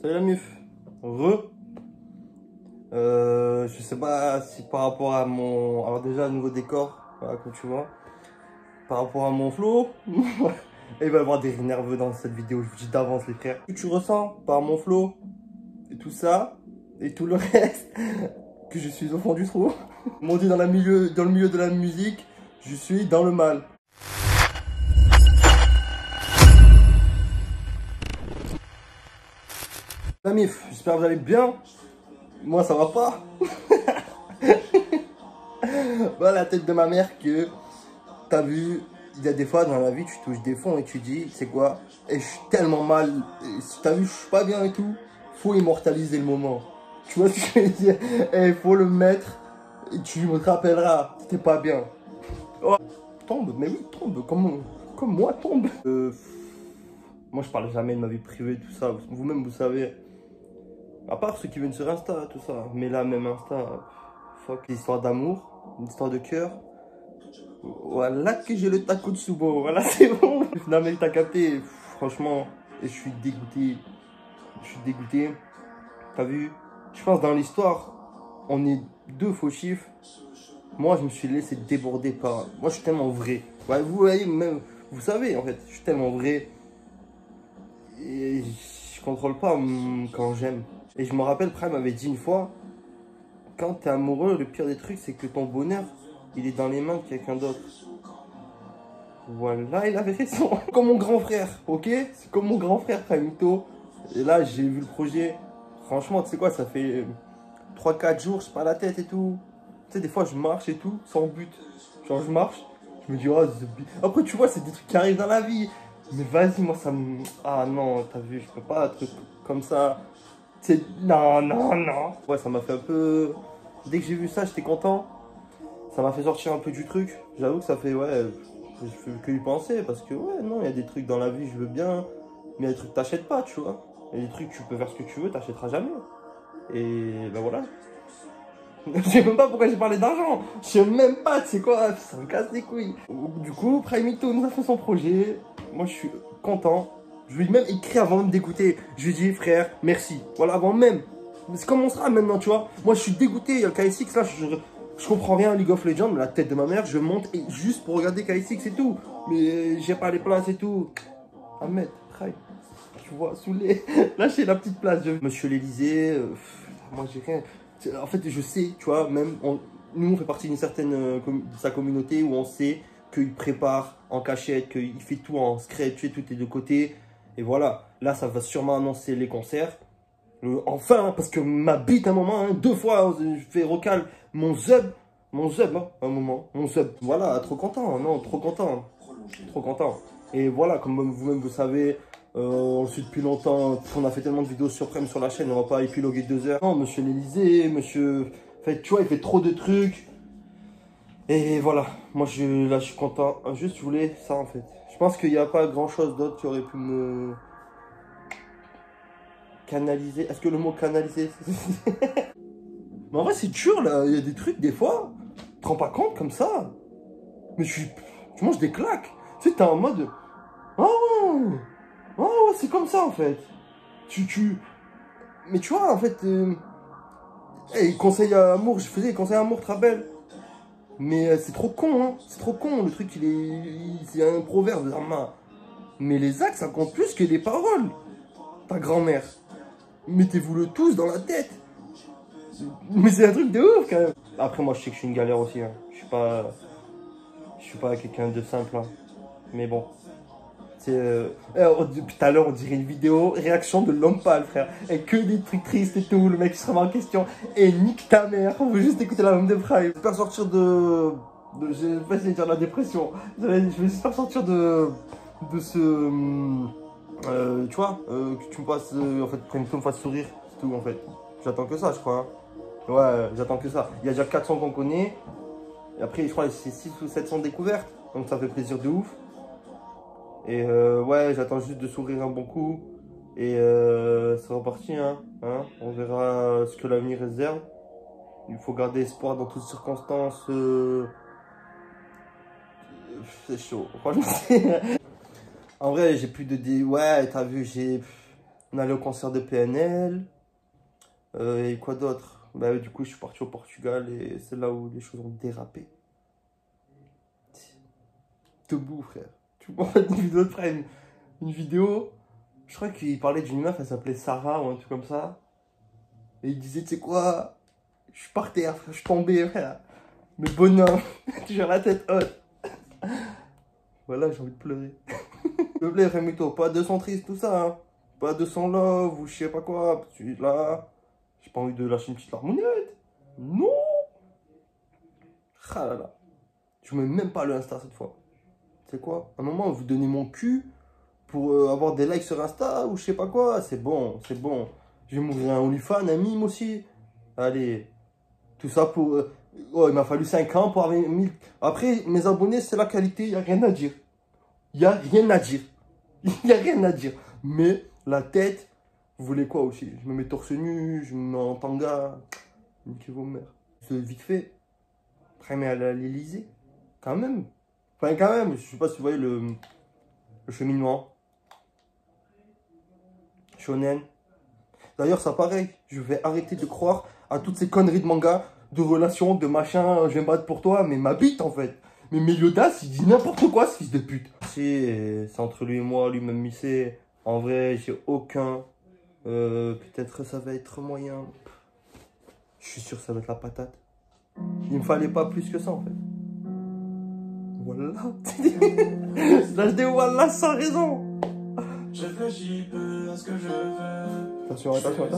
Salut la mif. Je sais pas si par rapport à mon... Alors déjà, nouveau décor, voilà, comme tu vois. Par rapport à mon flow, il va y avoir des rires nerveux dans cette vidéo, je vous dis d'avance les frères. Ce que tu ressens par mon flow, et tout ça, et tout le reste, que je suis au fond du trou. Comme on dit dans le milieu de la musique, je suis dans le mal. La mif, j'espère que vous allez bien. Moi ça va pas. Voilà la tête de ma mère que t'as vu. Il y a des fois dans la vie tu touches des fonds et tu dis c'est quoi, et je suis tellement mal, si t'as vu je suis pas bien et tout, faut immortaliser le moment. Tu vois ce que je veux dire? Et il faut le mettre et tu me rappelleras, c'était pas bien. Oh. Tombe, mais oui, tombe, comme moi, tombe. Moi je parle jamais de ma vie privée, tout ça, vous-même vous savez. À part ceux qui viennent sur Insta, tout ça. Mais là, même Insta, fuck. L'histoire d'amour, une histoire de cœur. Voilà que j'ai le Takotsubo. Voilà, c'est bon. Non, mais t'as capté. Franchement, et je suis dégoûté. Je suis dégoûté. T'as vu? Je pense dans l'histoire, on est deux faux chiffres. Moi, je me suis laissé déborder par... Moi, je suis tellement vrai. Ouais, vous voyez, même... Vous savez, en fait, je suis tellement vrai. Et je contrôle pas quand j'aime. Et je me rappelle, Prime m'avait dit une fois, quand t'es amoureux, le pire des trucs, c'est que ton bonheur, il est dans les mains de quelqu'un d'autre. Voilà, il avait raison. Comme mon grand frère, ok? C'est comme mon grand frère, Primito. Et là, j'ai vu le projet. Franchement, tu sais quoi, ça fait 3-4 jours, je pas la tête et tout. Tu sais, des fois, je marche et tout, sans but. Genre, je marche, je me dis, oh, après, tu vois, c'est des trucs qui arrivent dans la vie. Mais vas-y, moi, ça me... Ah non, t'as vu, je peux pas, un truc comme ça. Non, non, non. Ouais, ça m'a fait un peu... Dès que j'ai vu ça, j'étais content. Ça m'a fait sortir un peu du truc. J'avoue que ça fait, ouais, je fais que y penser. Parce que, ouais, non, il y a des trucs dans la vie, je veux bien. Mais il y a des trucs que t'achètes pas, tu vois. Il y a des trucs, tu peux faire ce que tu veux, t'achèteras jamais. Et ben voilà. Je sais même pas pourquoi j'ai parlé d'argent. Je sais même pas, tu sais quoi, ça me casse les couilles. Du coup, Primito nous a fait son projet. Moi, je suis content. Je lui ai même écrit avant même d'écouter. Je lui ai dit, frère, merci. Voilà, avant même. C'est comme on sera maintenant, tu vois. Moi, je suis dégoûté. Il y a le KSX, là, je comprends rien à League of Legends. Mais la tête de ma mère, je monte et juste pour regarder KSX et tout. Mais j'ai pas les places et tout. Ahmed, tu vois, saoulé. Lâchez la petite place. Monsieur l'Elysée, moi, j'ai rien. En fait, je sais, tu vois, même nous, on fait partie d'une certaine de sa communauté où on sait qu'il prépare en cachette, qu'il fait tout en secret, tu sais, tout est de côté. Et voilà, là, ça va sûrement annoncer les concerts. Enfin, parce que ma bite, à un moment, hein, 2 fois, je fais recal mon zub, hein, à un moment, mon zub. Voilà, trop content, non, trop content. Trop content. Et voilà, comme vous-même, vous savez, on le suit depuis longtemps. On a fait tellement de vidéos sur Prime sur la chaîne, on va pas épiloguer 2 heures. Non, monsieur l'Elysée, monsieur... En fait, tu vois, il fait trop de trucs. Et voilà, moi, là, je suis content. Juste, je voulais ça, en fait. Je pense qu'il n'y a pas grand-chose d'autre qui aurait pu me... canaliser. Est-ce que le mot canaliser... Mais en vrai, c'est dur, là. Il y a des trucs, des fois, tu te rends pas compte comme ça. Mais tu manges des claques. Tu sais, t'es en mode... Oh, oh ouais, c'est comme ça en fait. Mais tu vois, en fait, conseil à amour, je faisais conseil à amour, te rappelles. Mais c'est trop con, hein. C'est trop con, le truc, c'est un proverbe, mais les actes, ça compte plus que les paroles. Ta grand-mère. Mettez-vous-le tous dans la tête. Mais c'est un truc de ouf, quand même. Après, moi, je sais que je suis une galère aussi, hein. Je suis pas quelqu'un de simple, hein. Mais bon. Tout à l'heure, on dirait une vidéo réaction de l'homme pâle, frère. Et que des trucs tristes et tout. Le mec qui se remet en question. Et nique ta mère. On veut juste écouter la même de Prime. J'espère sortir je vais pas essayer de dire la dépression. Je vais j'espère sortir de ce. Tu vois, que tu me fasses. En fait, que tu me fasses sourire. C'est tout, en fait. J'attends que ça, je crois. Hein. Ouais, j'attends que ça. Il y a déjà 400 qu'on connaît. Et après, je crois que c'est 6 ou 700 découvertes. Donc ça fait plaisir de ouf. Et ouais, j'attends juste de sourire un bon coup. Et c'est reparti, hein. On verra ce que l'avenir réserve. Il faut garder espoir dans toutes circonstances. C'est chaud. Franchement, en vrai, j'ai plus de... Ouais, t'as vu, j'ai... On allait au concert de PNL. Et quoi d'autre? Bah, du coup, je suis parti au Portugal et c'est là où les choses ont dérapé. Debout, frère. Tu vois, une vidéo de frère, une vidéo. Je crois qu'il parlait d'une meuf, elle s'appelait Sarah ou un truc comme ça. Et il disait, tu sais quoi? Je suis par terre, frère, je suis tombé, frère. Mais bonhomme, j'ai la tête haute. Voilà, j'ai envie de pleurer. S'il te plaît, frère Mito, pas de son triste, tout ça, hein. Pas de son love ou je sais pas quoi. Parce que là, j'ai pas envie de lâcher une petite larmonnette. Non! Ah là là. Je mets même pas le Insta cette fois. Tu sais quoi? À un moment, vous donnez mon cul pour avoir des likes sur Insta ou je sais pas quoi. C'est bon, c'est bon. Je vais m'ouvrir un OnlyFans, un mime aussi. Allez. Tout ça pour... oh, il m'a fallu 5 ans pour avoir 1000... Après, mes abonnés, c'est la qualité, il n'y a rien à dire. Il n'y a rien à dire. Il n'y a rien à dire. Mais la tête, vous voulez quoi aussi? Je me mets torse nu, je me mets en tanga. Niquez vos mères. C'est vite fait. Après, à l'Elysée. Quand même. Enfin, quand même. Je sais pas si vous voyez le cheminement. Shonen. D'ailleurs, ça pareil. Je vais arrêter de croire à toutes ces conneries de manga, de relations, de machin. Je vais me battre pour toi, mais ma bite en fait. Mais Meliodas, il dit n'importe quoi, ce fils de pute. C'est entre lui et moi, lui-même Missé. En vrai, j'ai aucun. Peut-être ça va être moyen. Je suis sûr que ça va être la patate. Il me fallait pas plus que ça en fait. Voilà. Là, je dévoile là sans raison. Je réfléchis peu à ce que je veux. Attention, attention.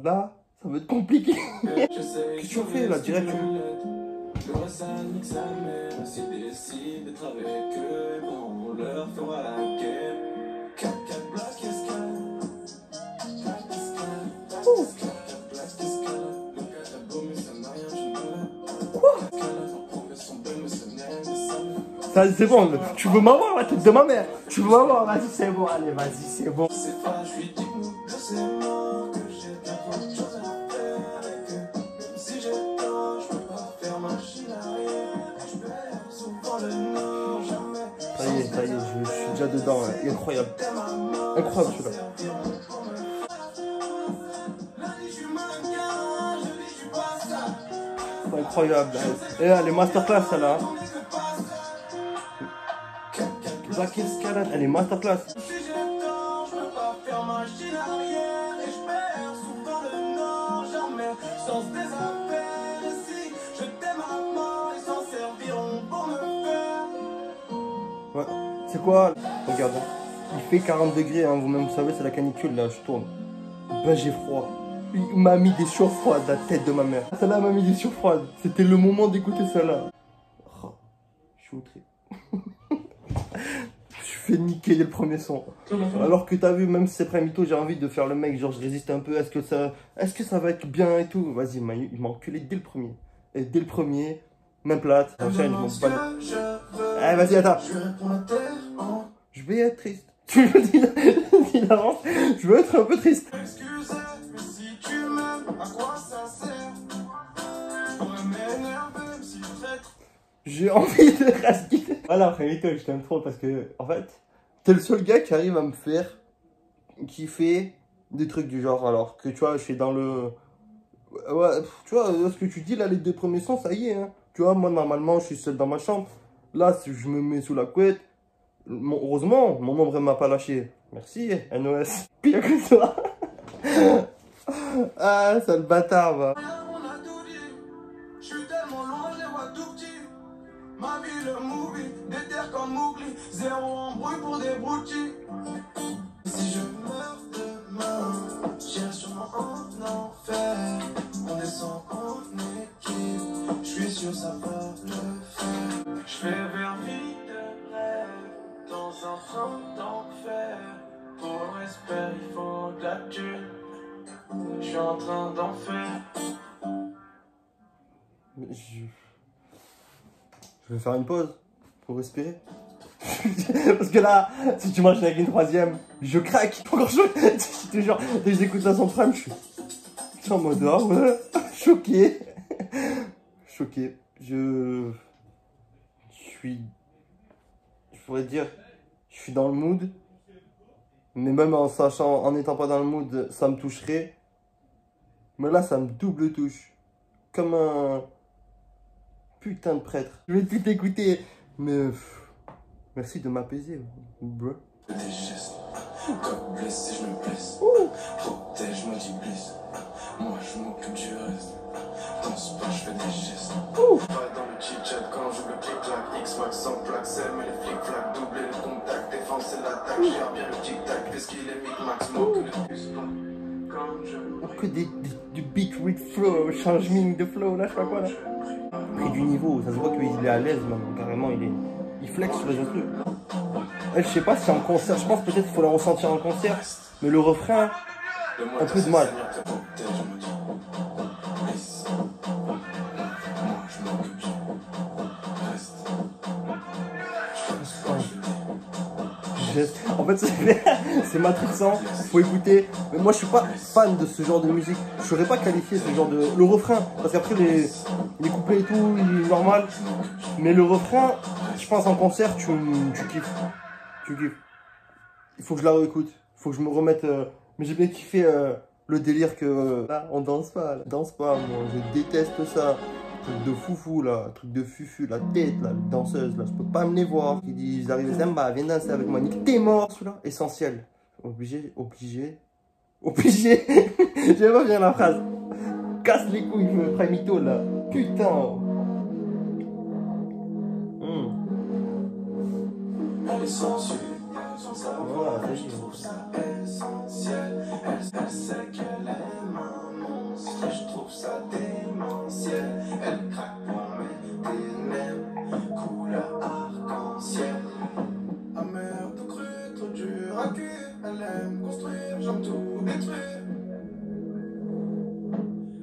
Là, ça va être compliqué. Qu'est-ce que tu as fait là, direct? Le ça nique sa mère. S'ils décident d'être avec eux, bon, on leur fera la guerre. 4 black escale. Ça, c'est bon, tu veux m'avoir la tête de ma mère. Tu veux m'avoir, vas-y, c'est bon, allez, vas-y, c'est bon. C'est pas, je lui dis que c'est mort, que j'ai bien trop de choses à faire et que même si j'ai tort, je peux pas faire machine arrière. Je perds souvent le nord, jamais. Ça y est, je suis déjà dedans, hein. Incroyable. Incroyable celui-là. C'est incroyable. Et là, les masterclass, celle-là. Black Escalade, elle est masterclass. Ouais, c'est quoi? Regarde, il fait 40 degrés, hein, vous-même vous savez, c'est la canicule là, je tourne. Ben j'ai froid. Il m'a mis des sueurs froides, la tête de ma mère. Celle-là m'a mis des sueurs froides. C'était le moment d'écouter celle-là. Oh, je suis outré. Je fais niquer dès le premier son. Alors que t'as vu, même si c'est pré-mytho, j'ai envie de faire le mec, genre je résiste un peu, est-ce que ça va être bien et tout. Vas-y, il m'a enculé dès le premier. Et dès le premier, même plate, enchaîne, je m'en bats. Eh, vas-y, attends. Je vais être triste. Tu me dis d'avance, je veux être un peu triste. Excusez, mais si tu m'aimes, à quoi ça sert? Je pourrais m'énerver, même si je traite. J'ai envie de rester. Voilà, après, je t'aime trop parce que, en fait, t'es le seul gars qui arrive à me faire kiffer des trucs du genre. Alors que, tu vois, je suis dans le. Ouais, tu vois, ce que tu dis là, les 2 premiers sons, ça y est. Hein. Tu vois, moi, normalement, je suis seul dans ma chambre. Là, si je me mets sous la couette, heureusement, mon ombre m'a pas lâché. Merci, NOS. Pire que toi. Ah, c'est le bâtard, va. On a tout dit. Je suis tellement loin, je les vois tout petits. Ma vie, le movie, des terres comme Mowgli. 0 embrouille pour des broutilles. Si je meurs demain, j'irai sûrement en enfer. On descend en équipe, je suis sûr ça va le faire. Je vais vers vie de rêve, dans un train d'enfer. Pour espérer, il faut de la thune. Je suis en train d'en faire. Je vais faire une pause pour respirer. Parce que là, si tu m'enchaînes avec une troisième, je craque. Encore chaud. Je te jure, dès que j'écoute la son prime, je suis en mode ah ouais, choqué. Choqué. Je suis. Je pourrais dire, je suis dans le mood. Mais même en sachant, en n'étant pas dans le mood, ça me toucherait. Mais là, ça me double touche. Comme un putain de prêtre. Je vais tout écouter. Mais merci de m'apaiser, bro. Des gestes, comme blessé, je me blesse. Protège-moi d'Iblis. Moi, je m'occupe du reste. Danse pas, je fais des gestes. Pas dans le chit-chat quand je le clic-clac. X-Max sans plaque, c'est mais les flics-flacs. Doubler le contact, défense et l'attaque. Gère bien le tic-tac, qu'est-ce qu'il est mic-max. Moi, que le plus pas. Quand je Que du beat with flow, changement de flow, là, je sais pas quoi, là. Pris du niveau, ça se voit qu'il est à l'aise, maintenant, carrément, il flex sur les instruments. Je sais pas si en concert, je pense peut-être qu'il faut la ressentir en concert, mais le refrain, un peu de mal. En fait, c'est matrixant, faut écouter. Mais moi, je suis pas fan de ce genre de musique. Je saurais pas qualifier ce genre de. Le refrain, parce qu'après, les couplets et tout, il est normal. Mais le refrain, je pense en concert, tu kiffes. Tu kiffes. Il faut que je la réécoute. Il faut que je me remette. Mais j'ai bien kiffé le délire que. Là, on danse pas. Là. Danse pas, moi. Je déteste ça. Truc de foufou là, truc de fufu, la tête là, les danseuses là, je peux pas me les voir. Ils disent, ils arrivent, Zamba, viens danser avec moi, nique t'es mort celui-là. Essentiel. Obligé. J'aime pas bien la phrase. Casse les couilles, je me ferai mytho là. Putain. Voilà, c'est essentiel. Elle sait qu'elle aime un monstre. Je trouve ça démentiel. Elle craque pour mes ténèbres. Couleur arc-en-ciel. Amère, tout cru, trop dur à cuire. Elle aime construire, j'aime tout détruire.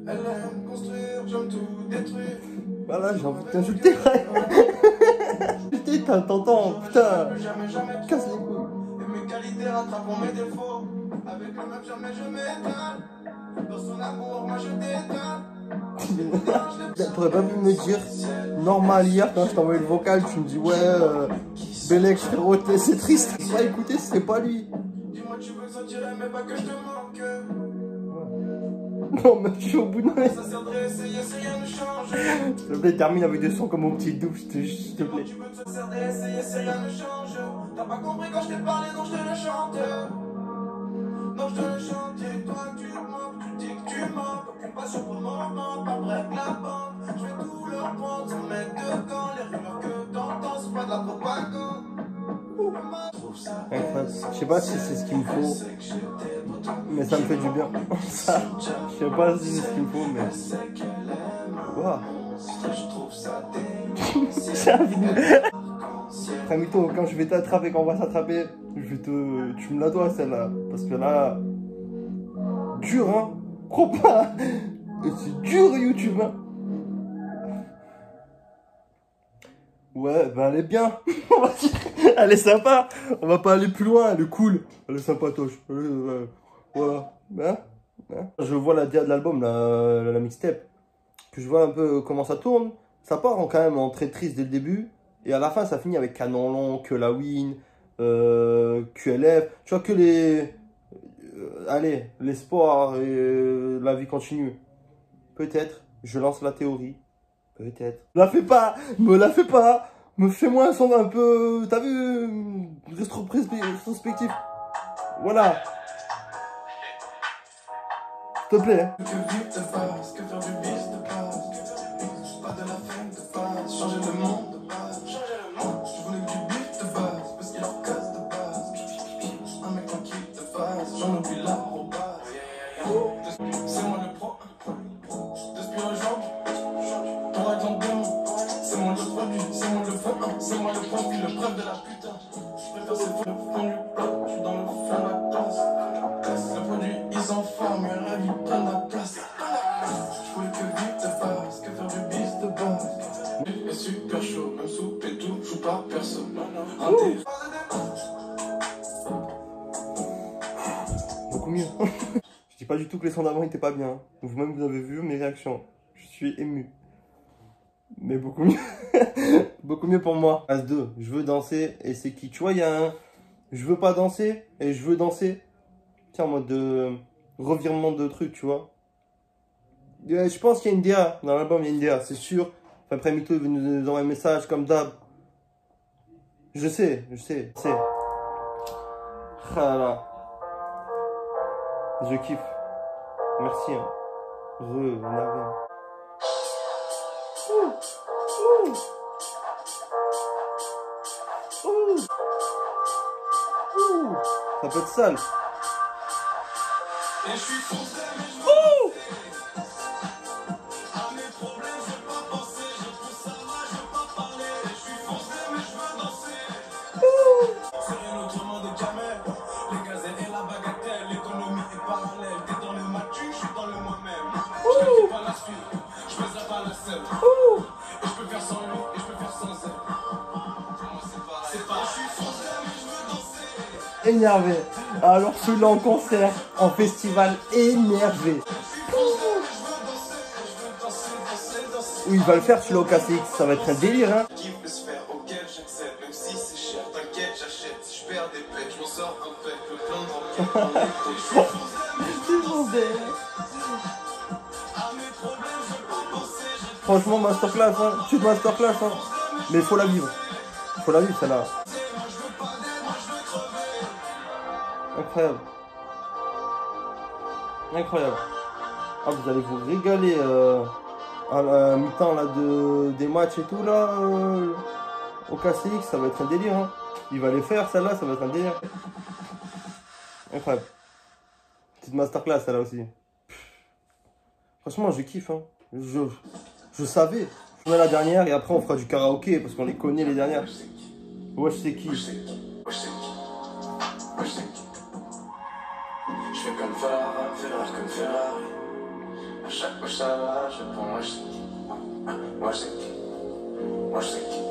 Elle aime construire, j'aime tout détruire. Voilà, j'ai envie de t'insulter. Putain, t'entends, putain. Casse les couilles. Et mes qualités rattrapent mes défauts. Avec le même jamais je m'éteins. Dans son amour, moi je t'éteins. T'aurais pas pu me dire normal hier quand je t'ai envoyé le vocal, tu me dis ouais Bellec frérot c'est triste. Je pas écouté, c'est pas lui. Dis-moi tu veux sortir mais pas que je te manque. Non mais je suis au bout de ma vie. Ça sert de réessayer si rien ne change. S'il te plaît termine avec des sons comme mon petit double s'il te plaît. Tu veux te sert de réessayer si rien ne change. T'as pas compris quand je t'ai parlé donc je te le chante. Donc je te le chante et toi tu manques. Tu dis que tu manques. Aucune passion pour le moment. Pas bref la bande. Je vais tout leur prendre sans mettre de gants. Les rumeurs que t'entends c'est pas de la propagande. Je sais pas si c'est ce qu'il me faut, mais ça me fait du bien. Ça, je sais pas si c'est ce qu'il me faut, mais. Waouh! Après, Mito, quand je vais t'attraper, quand on va s'attraper, tu me la dois celle-là. Parce que là. Dur, hein? Crois pas! C'est dur, YouTube, hein? Ouais, ben elle est bien. Elle est sympa. On va pas aller plus loin. Elle est cool. Elle est sympatoche. Voilà. Hein? Je vois la dia de l'album, la mixtape. Puis je vois un peu comment ça tourne. Ça part quand même en très triste dès le début. Et à la fin, ça finit avec Canon Long, que la Win, QLF. Tu vois que les. Allez, l'espoir et la vie continue. Peut-être. Je lance la théorie. Peut-être. La fais pas, me la fais pas. Me fais-moi un son un peu, t'as vu, rétrospectif. Voilà. S'il te plaît. Que vite te passe, que faire du bis de base. Pas de la fame de base, changer le monde de base. Je voulais que du bif de base, parce qu'il en casse de base. Un mec tranquille de base, j'en oublie l'arrobase. C'est moi le pro, depuis le genre. Ton règle en démon, c'est moi le produit, c'est moi le fond, c'est moi le profil, le preuve de la putain. Je préfère ces faux fond du bloc, je suis dans le fond de la classe. Le produit, ils s'enferment, mes rêves, ils prennent la place. Je voulais que vite te passe, que faire du bis de base. Et super chaud, même soupe et tout, joue pas perso. Beaucoup mieux. Je dis pas du tout que les sons d'avant étaient pas bien. Vous-même vous avez vu mes réactions. Je suis ému. Mais beaucoup mieux. Beaucoup mieux pour moi. Phase 2, je veux danser et c'est qui? Tu vois, il y a je veux pas danser et je veux danser. Tiens, en mode de revirement de trucs, tu vois. Je pense qu'il y a une DA. Dans l'album, il y a une DA, c'est sûr. Après, Mito, il veut nous envoyer un message comme d'hab. Je sais. Ah là. Je kiffe. Merci. Hein. Énervé. Ça peut être sale. Et je suis foncé, mais je à mes problèmes, je veux pas penser. Je trouve ça va, je veux pas parler. Je suis foncé, mais je veux danser. C'est rien autrement de camel. Les gazelles et la bagatelle. L'économie est parallèle. T'es dans le matu, je suis dans le moi-même. Je ne pas la suite, je fais ça par la selle. Et je peux faire sans lui, et je peux faire sans elle. C'est pas, je suis foncé, mais je veux danser. Énervé. Alors celui-là en concert, en festival, énervé. Oui, il va le faire celui-là au KCX, ça va être un délire, hein. Qui peut se faire, auquel j'accepte, même si c'est cher, t'inquiète, j'achète. Si je perds des pets, je m'en sors un peu, le plein de roquettes dans l'été. Je suis foncé, à mes problèmes, je veux pas penser. Franchement, masterclass, hein. Petite masterclass, hein. Mais il faut la vivre. Il faut la vivre, celle-là. Incroyable. Incroyable. Ah, vous allez vous régaler à la mi-temps là, des matchs et tout là au KCX, ça va être un délire. Hein. Il va les faire, celle-là, ça va être un délire. Incroyable. Petite masterclass, celle-là aussi. Franchement, je kiffe. Hein. Je savais. Je mets la dernière et après on fera du karaoké parce qu'on les connaît les dernières. Wesh, c'est qui? Je fais comme Ferrari comme Ferrari. À chaque fois ça va, je prends moi je sais qui. Moi je sais qui. Moi je sais qui.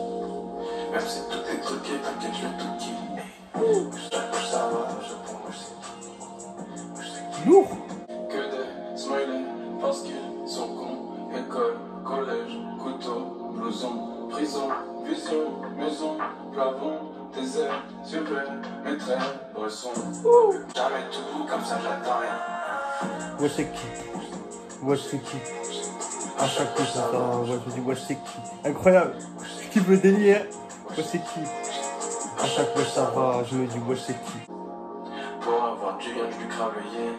Même si tout est truqué, t'inquiète, je vais tout qui. À chaque fois ça va, je prends moi je sais qui. Moi je sais qui. Lourd. Que des smileys parce qu'ils sont cons. École, collège, couteau, blouson, prison, vision, maison, plafond, désert, super, maîtresse, bresson. Jamais tout comme ça, j'attends rien. Wesh, c'est qui? Wesh, c'est qui? À chaque fois ça va, ouais, je me dis wesh, c'est qui? Incroyable. Je kiffe le délire. Wesh, c'est qui? À chaque fois ça va, je me dis wesh, c'est qui? Pour avoir du rien, je lui crave le yen.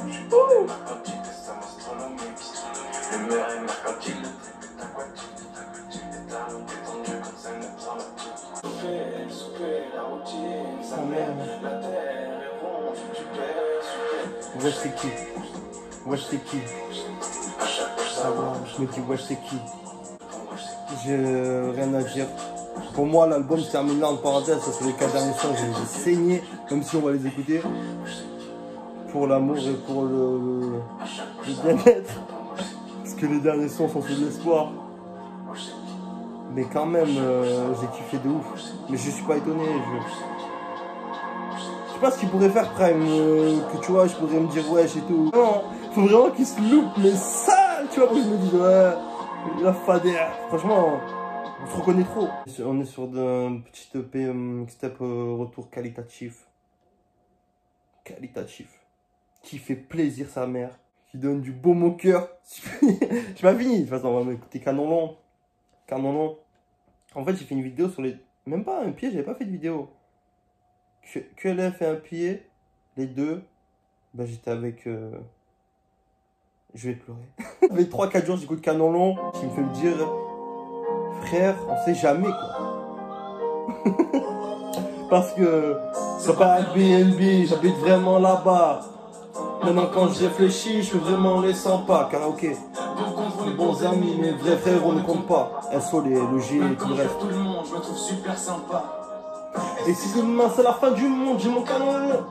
Je suis dans les mercantiles, des sommes astronomiques. Le maire est mercantile. Ta quatine, t'es tendu comme ça, ne prend la petite. Souper, la routine, sa mère, la terre est ronde, tu perds, super. Wesh, c'est qui? Wesh, c'est qui? À chaque fois Ça va, je me dis wesh, c'est qui? J'ai rien à dire. Pour moi, l'album se termine là en parenthèse, ça c'est les 4 derniers sons, j'ai saigné, même si on va les écouter. Pour l'amour et pour le bien-être. Parce que les derniers sons sont sous l'espoir. Mais quand même, j'ai kiffé de ouf. Mais je suis pas étonné. Je sais pas ce qu'il pourrait faire Prime. Que tu vois, je pourrais me dire wesh et tout. Non, faut vraiment qu'il se loupe, mais sale. Tu vois, moi je me dis ouais, la fadère. Franchement, on se reconnaît trop. On est sur un petit EP mixtape retour qualitatif. Qualitatif. Qui fait plaisir sa mère. Qui donne du baume au cœur. J'ai pas fini. De toute façon, on va m'écouter Canon Long. Canon Long. En fait, j'ai fait une vidéo sur les... Même pas un pied, j'avais pas fait de vidéo. Que elle a fait un pied, les deux, bah j'étais avec... Je vais pleurer. Avec 3-4 jours, j'écoute Canon Long, qui me fait me dire... Frère, on sait jamais, quoi. Parce que c'est pas un BNB, j'habite vraiment là-bas. Maintenant, quand je réfléchis, je suis vraiment les 100 pas. Karaoké. Les bons amis, mes vrais frères, on ne compte pas. SO, le G et tout le reste. Tout le monde, je me trouve super sympa. Et si demain c'est la fin du monde, j'ai mon canon long.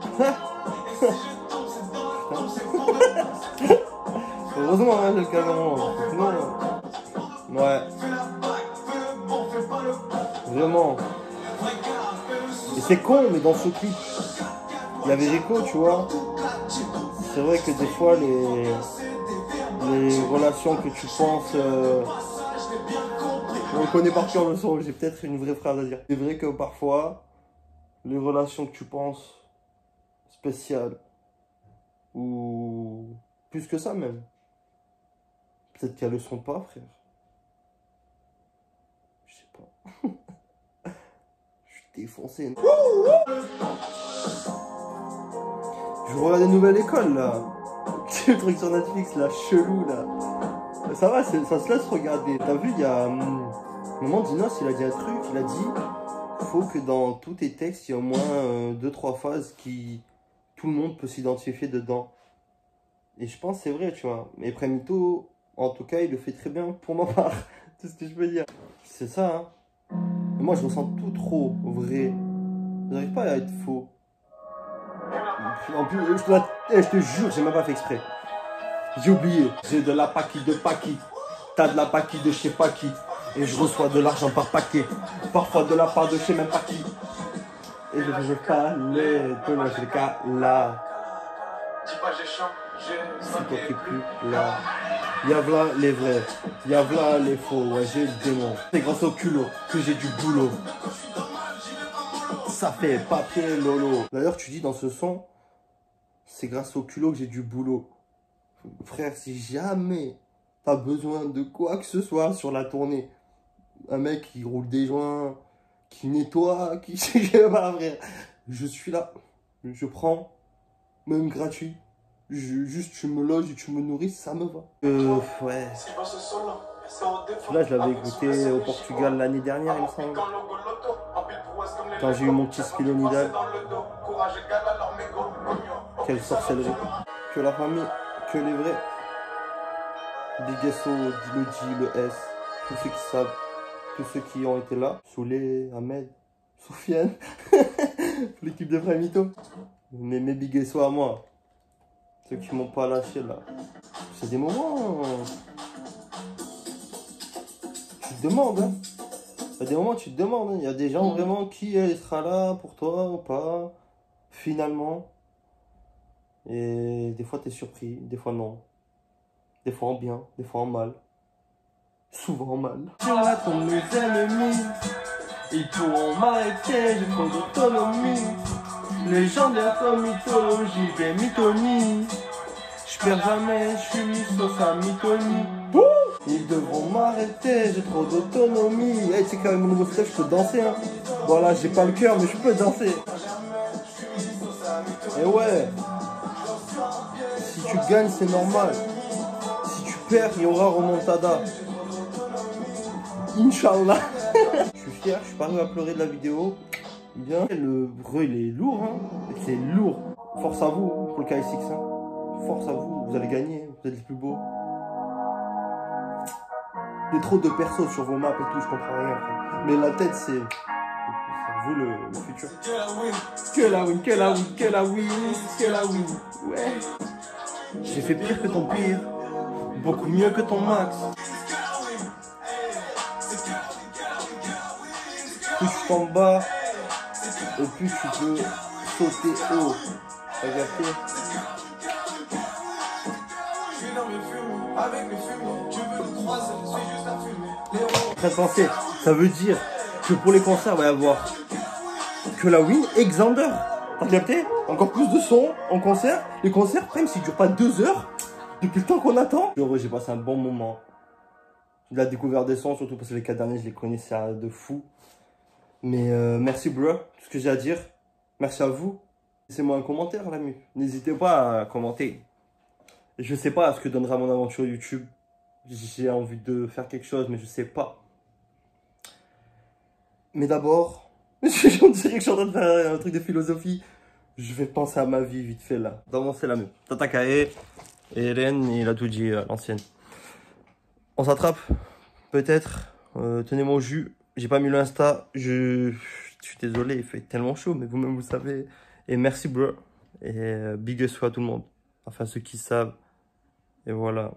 Heureusement, hein, j'ai le canon long. Non. Ouais. Vraiment. Et c'est con, mais dans ce clip, il y avait Rico, tu vois. C'est vrai que des fois, les relations que tu penses... on connaît par cœur le son, j'ai peut-être une vraie phrase à dire. C'est vrai que parfois, les relations que tu penses spéciales, ou plus que ça même. Peut-être qu'elles le sont pas, frère. Je sais pas. Je suis défoncé. Je regarde une nouvelle école là. Le truc sur Netflix là, chelou là. Ça va, ça se laisse regarder. T'as vu, il y a un moment, Dinos, il a dit un truc, il a dit faut que dans tous tes textes, il y ait au moins 2-3 phases qui tout le monde peut s'identifier dedans. Et je pense que c'est vrai, tu vois. Mais Prémito, en tout cas, il le fait très bien pour ma part. C'est ce que je peux dire. C'est ça, hein. Et moi, je ressens tout trop vrai. J'arrive pas à être faux. En plus, je te jure, j'ai même pas fait exprès. J'ai oublié. J'ai de la paquille de Paki. T'as de la paquille de je sais pas qui. Et je reçois de l'argent par paquet. Parfois de la part de je sais même pas qui. Et je faisais pas les tout le cas là. Dis pas j'ai changé, C'est toi qui es plus là. Y'a v'là les vrais, y'a v'là les faux. Ouais, j'ai le démon. C'est grâce au culot que j'ai du boulot. Ça fait papier lolo. D'ailleurs, tu dis dans ce son, c'est grâce au culot que j'ai du boulot. Frère, si jamais t'as besoin de quoi que ce soit sur la tournée, un mec qui roule des joints, qui nettoie, qui je sais pas, frère, je suis là. Je prends, même gratuit. Juste tu me loges et tu me nourris, ça me va. Ouais. Là, je l'avais écouté au Portugal l'année dernière, il me semble. Quand j'ai eu mon petit spilonidal. Quelle sorcellerie. Que la famille, que les vrais. Big SO, le G, le S, tous ceux qui savent, tous ceux qui ont été là. Soulé, Ahmed, Soufiane, l'équipe de Prémito. Mais mes Big SO à moi. Ceux qui m'ont pas lâché là. C'est des moments. Tu te demandes, hein. Il y a des moments où tu te demandes, hein. Il y a des gens vraiment qui sera là pour toi ou pas. Finalement. Et des fois t'es surpris, des fois non. Des fois en bien, des fois en mal. Souvent en mal. Sur la tombe mes ennemis, ils pourront m'arrêter, j'ai trop d'autonomie. Les gens de la mythologie, des mythonies. J'perds jamais, je suis mis sur sa mythonie. Ils devront m'arrêter, j'ai trop d'autonomie. Hey, tu sais qu'avec mon nouveau step, je peux danser, hein. Voilà, j'ai pas le cœur, mais je peux danser. Et ouais. Si tu gagnes, c'est normal. Si tu perds, il y aura remontada. Inch'Allah. Je suis fier, je suis pas arrivé à pleurer de la vidéo. Bien. Le bruit, il est lourd, hein. C'est lourd. Force à vous pour le KS6, hein. Force à vous, vous allez gagner, vous êtes les plus beaux. Il y a trop de persos sur vos maps et tout, je comprends rien, frère. Mais la tête, c'est vous le futur. Que la win, que la win, que la win, que la win. Ouais. J'ai fait pire que ton pire, beaucoup mieux que ton max. Plus tu t'en bats, et plus tu peux sauter haut. T'as capté? En train de penser, ça veut dire que pour les concerts, il va y avoir que la win et Xander. T'as capté? Encore plus de son en concert. Les concerts, même s'ils durent pas 2 heures, depuis le temps qu'on attend. Heureux, j'ai passé un bon moment. J'ai la découverte des sons, surtout parce que les 4 derniers, je les connaissais de fou. Mais merci, bro, tout ce que j'ai à dire. Merci à vous. Laissez-moi un commentaire, l'ami. N'hésitez pas à commenter. Je sais pas ce que donnera mon aventure YouTube. J'ai envie de faire quelque chose, mais je sais pas. Mais d'abord, on dirait que je suis en train de faire un truc de philosophie. Je vais penser à ma vie vite fait là. D'avancer la même. Tata Kae et Ren, il a tout dit à l'ancienne. On s'attrape, peut-être. Tenez-moi au jus. J'ai pas mis l'insta. Je suis désolé, il fait tellement chaud, mais vous-même vous le savez. Et merci, bro. Et big up à tout le monde. Enfin, ceux qui savent. Et voilà.